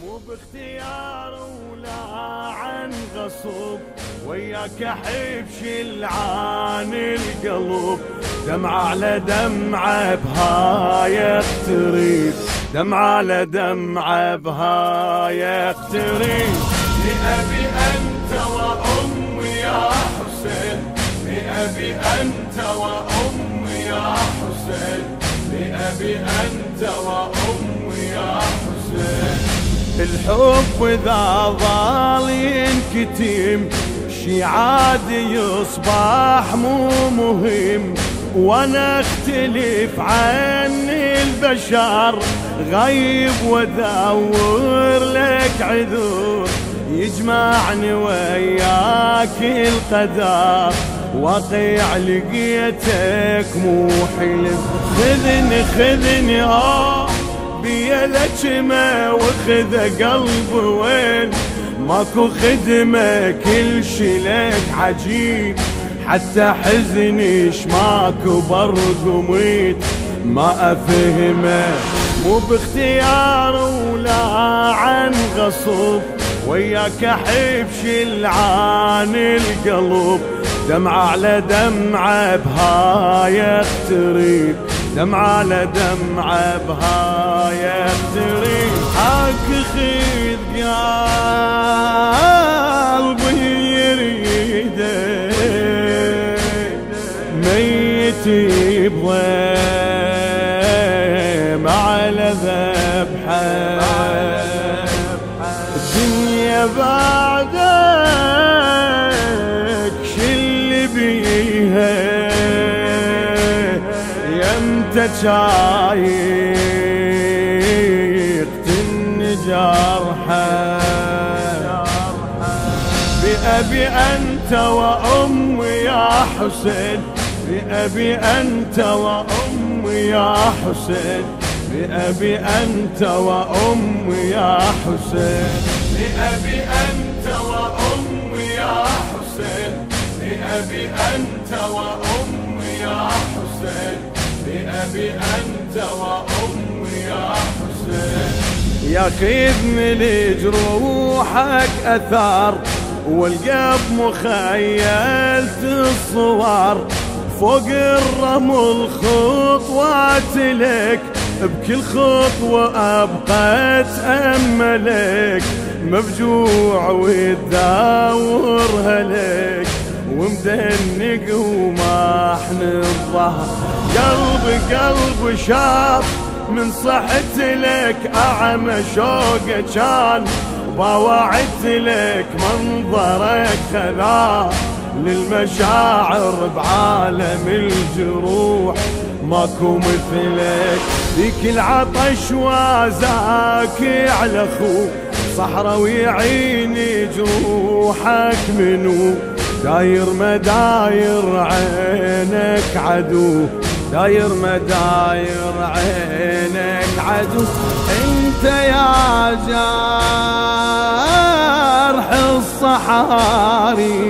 مو باختيار ولا عن غصب، وياك احب شلعان القلب. دمعة على دمعة بها يقترب، دمعة على دمعة بها يقترب. لأبي أنت وأمي يا حسين، لأبي أنت وأمي يا حسين، لأبي أنت وأمي يا حسين. الحب إذا ظل ينكتم شي عادي يصبح مو مهم، وانا اختلف عن البشر غيب وادور لك عذور. يجمعني وياك القدر واقع لقيتك مو حلم. خذني خذني بيدك ما وخذ قلبي وين، ماكو خدمة كل شي لك عجيب. حتى حزنيش ماكو برضو ميت ما افهمه. مو باختيار ولا عن غصب، وياك احب شلعان القلب. دمعة على دمعة بها يقترب، دمعة على دمعة بها يقترب. حق خذ قلبي يريده ميت بضيم على ذبحه. الدنيا بعدك شل بيها يمتى شايق جرحه. بأبي أنت وأمي يا حسين، بأبي أنت وأمي يا حسين، بأبي أنت وأمي يا حسين، بأبي أنت وأمي يا حسين، بأبي أنت وأمي يا حسين، بأبي أنت وأمي يا حسين. ياخذني لجروحك أثار والقلب مخيلت الصور. فوق الرمل خطوات لك، بكل خطوة أبقى أتأملك. مفجوع وتداورها لك ومدنق وماحن الظهر. قلبي شاف من صحت لك أعمى شوقه كان، وباوعت لك منظرك خذاه للمشاعر بعالم الجروح. ماكو مثلك ذيك العطش وازاك على اخوك. صحراوي عيني جروحك منو داير مداير عينك عدو، داير مداير عينك عدو. انت يا جارح الصحاري